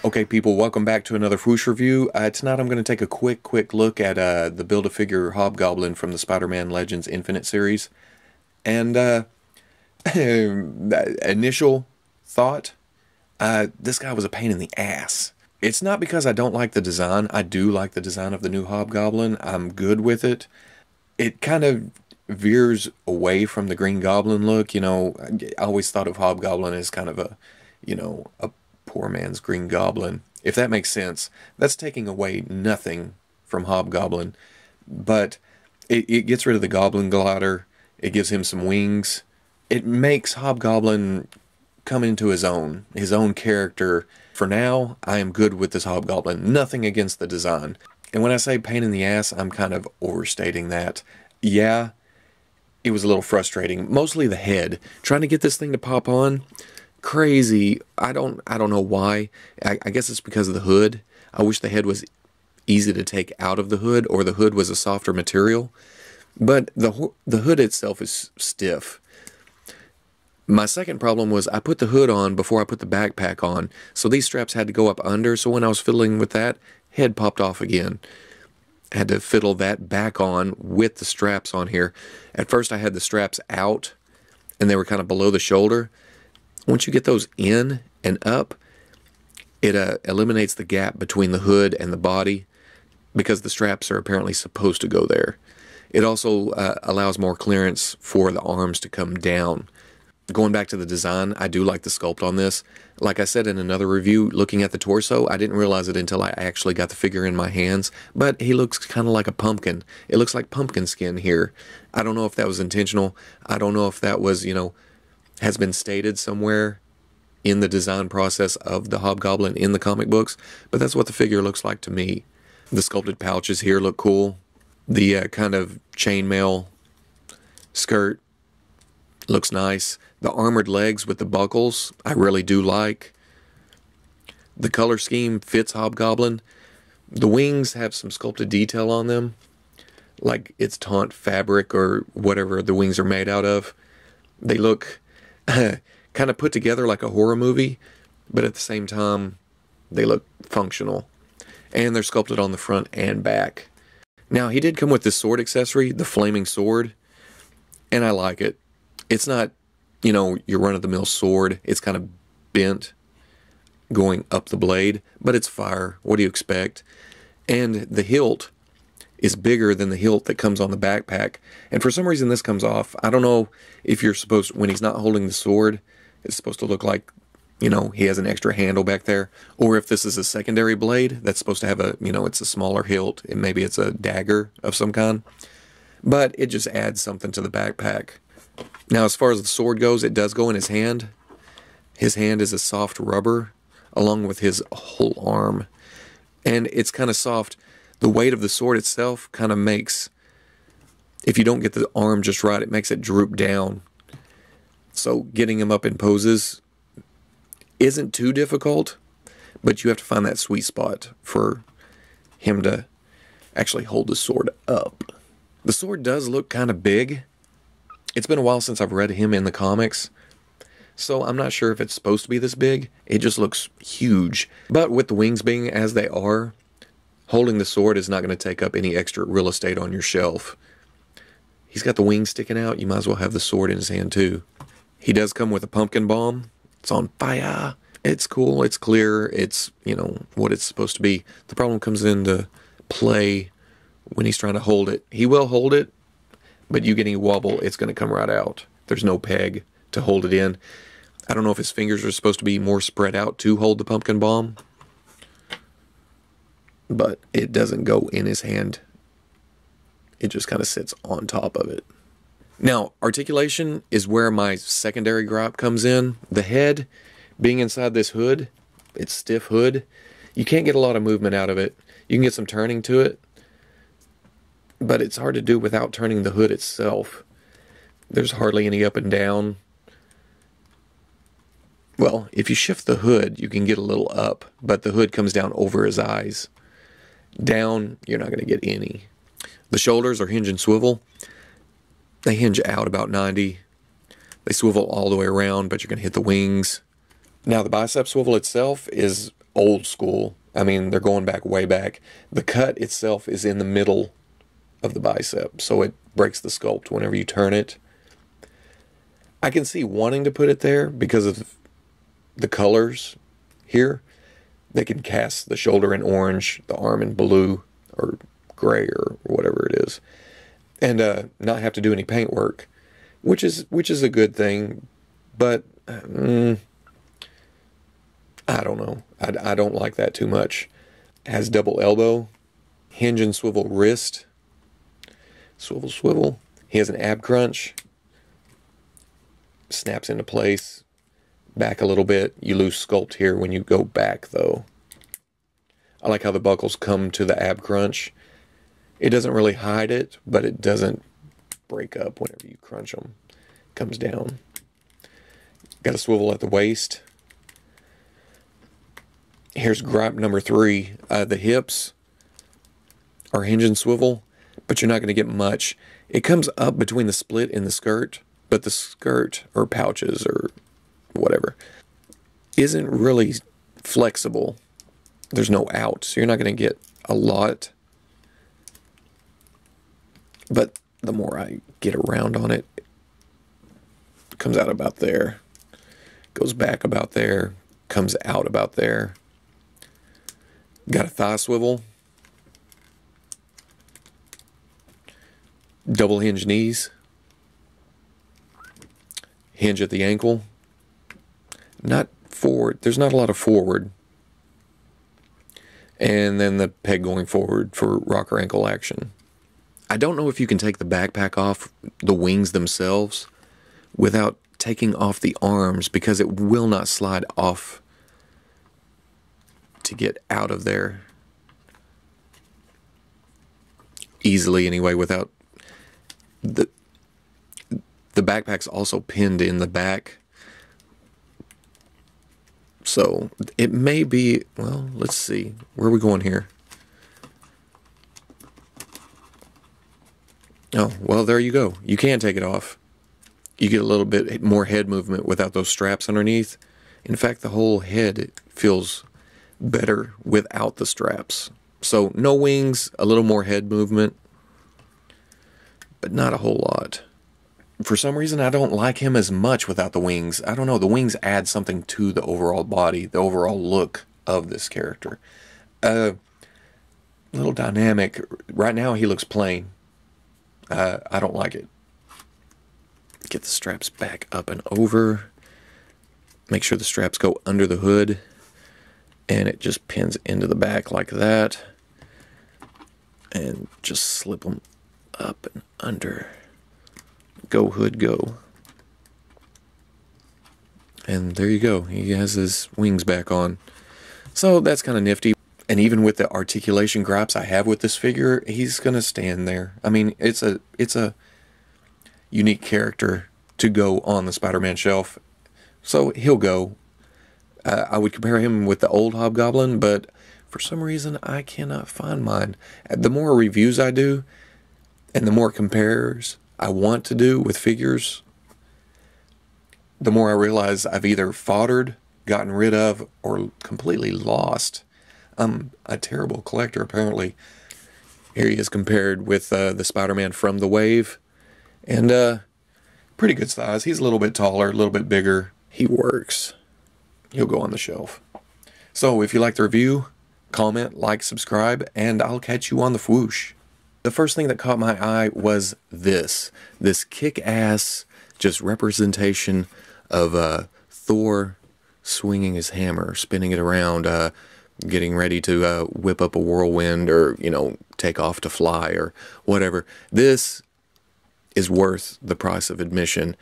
Okay, people, welcome back to another Fwoosh review. Tonight I'm going to take a quick look at the Build-A-Figure Hobgoblin from the Spider-Man Legends Infinite series. And initial thought, this guy was a pain in the ass. It's not because I don't like the design. I do like the design of the new Hobgoblin. I'm good with it. It kind of veers away from the Green Goblin look. You know, I always thought of Hobgoblin as kind of a, a poor man's Green Goblin, if that makes sense. That's taking away nothing from Hobgoblin, but it gets rid of the Goblin Glider. It gives him some wings. It makes Hobgoblin come into his own character. For now, I am good with this Hobgoblin. Nothing against the design. And when I say pain in the ass, I'm kind of overstating that. Yeah, it was a little frustrating. Mostly the head. Trying to get this thing to pop on, crazy. I don't know why. I guess it's because of the hood. I wish the head was easy to take out of the hood, or the hood was a softer material. But the hood itself is stiff. My second problem was I put the hood on before I put the backpack on, so these straps had to go up under, so when I was fiddling with that, head popped off again. I had to fiddle that back on with the straps on here. At first I had the straps out, and they were kind of below the shoulder. Once you get those in and up, it eliminates the gap between the hood and the body, because the straps are apparently supposed to go there. It also allows more clearance for the arms to come down. Going back to the design, I do like the sculpt on this. Like I said in another review, looking at the torso, I didn't realize it until I actually got the figure in my hands, but he looks kind of like a pumpkin. It looks like pumpkin skin here. I don't know if that was intentional. I don't know if that was, has been stated somewhere in the design process of the Hobgoblin in the comic books, but that's what the figure looks like to me. The sculpted pouches here look cool. The kind of chainmail skirt looks nice. The armored legs with the buckles, I really do like. The color scheme fits Hobgoblin. The wings have some sculpted detail on them, like it's taunt fabric or whatever the wings are made out of. They look kind of put together like a horror movie, but at the same time, they look functional. And they're sculpted on the front and back. Now, he did come with this sword accessory, the flaming sword, and I like it. It's not, your run-of-the-mill sword. It's kind of bent going up the blade, but it's fire. What do you expect? And the hilt is bigger than the hilt that comes on the backpack. And for some reason, this comes off. I don't know if you're supposed, when he's not holding the sword, it's supposed to look like, he has an extra handle back there. Or if this is a secondary blade, that's supposed to have a, it's a smaller hilt, and maybe it's a dagger of some kind. But it just adds something to the backpack. Now, as far as the sword goes, it does go in his hand. His hand is a soft rubber, along with his whole arm. And it's kind of soft. The weight of the sword itself kind of makes, if you don't get the arm just right, it makes it droop down. So getting him up in poses isn't too difficult, but you have to find that sweet spot for him to actually hold the sword up. The sword does look kind of big. It's been a while since I've read him in the comics, so I'm not sure if it's supposed to be this big. It just looks huge. But with the wings being as they are, holding the sword is not going to take up any extra real estate on your shelf. He's got the wings sticking out. You might as well have the sword in his hand too. He does come with a pumpkin bomb. It's on fire. It's cool. It's clear. It's, what it's supposed to be. The problem comes into play when he's trying to hold it. He will hold it, but you get any wobble, it's going to come right out. There's no peg to hold it in. I don't know if his fingers are supposed to be more spread out to hold the pumpkin bomb, but it doesn't go in his hand. It just kind of sits on top of it. Now, articulation is where my secondary gripe comes in. The head being inside this hood, it's stiff hood, you can't get a lot of movement out of it. You can get some turning to it, but it's hard to do without turning the hood itself. There's hardly any up and down. Well, if you shift the hood, you can get a little up, but the hood comes down over his eyes. Down, you're not going to get any. The shoulders are hinge and swivel. They hinge out about 90. They swivel all the way around, but you're going to hit the wings. Now, the bicep swivel itself is old school. I mean, they're going back way back. The cut itself is in the middle of the bicep, so it breaks the sculpt whenever you turn it. I can see wanting to put it there because of the colors here. They can cast the shoulder in orange, the arm in blue, or gray, or whatever it is, and not have to do any paint work, which is a good thing. But I don't know. I don't like that too much. It has double elbow, hinge and swivel wrist, swivel swivel. He has an ab crunch. Snaps into place. Back a little bit. You lose sculpt here when you go back, though. I like how the buckles come to the ab crunch. It doesn't really hide it, but it doesn't break up whenever you crunch them. It comes down. Got a swivel at the waist. Here's gripe number 3. The hips are hinge and swivel, but you're not going to get much. It comes up between the split and the skirt, but the skirt, or pouches, or whatever, isn't really flexible. There's no out, so you're not going to get a lot. But the more I get around on it, it comes out about there, goes back about there, comes out about there. Got a thigh swivel, double hinge knees, hinge at the ankle, not forward, there's not a lot of forward, and then the peg going forward for rocker ankle action. I don't know if you can take the backpack off the wings themselves without taking off the arms, because it will not slide off to get out of there easily anyway, without the backpack's also pinned in the back, so it may be, well, let's see, where are we going here? Oh, well, there you go. You can take it off. You get a little bit more head movement without those straps underneath. In fact, the whole head feels better without the straps. So no wings, a little more head movement, but not a whole lot. For some reason, I don't like him as much without the wings. I don't know, the wings add something to the overall body, the overall look of this character. Little dynamic. Right now, he looks plain. I don't like it. Get the straps back up and over. Make sure the straps go under the hood, and it just pins into the back like that, and just slip them up and under. Go hood go. And there you go. He has his wings back on. So that's kind of nifty. And even with the articulation gripes I have with this figure, he's gonna stand there. I mean, it's a unique character to go on the Spider-Man shelf, so he'll go. I would compare him with the old Hobgoblin, but for some reason I cannot find mine. The more reviews I do, and the more compares I want to do with figures, the more I realize I've either foddered, gotten rid of, or completely lost. I'm a terrible collector, apparently. Here he is compared with the Spider-Man from the Wave. And pretty good size. He's a little bit taller, a little bit bigger. He works. He'll go on the shelf. So if you like the review, comment, like, subscribe, and I'll catch you on the Fwoosh. The first thing that caught my eye was this kick-ass just representation of Thor swinging his hammer, spinning it around, getting ready to whip up a whirlwind, or, you know, take off to fly or whatever. This is worth the price of admission.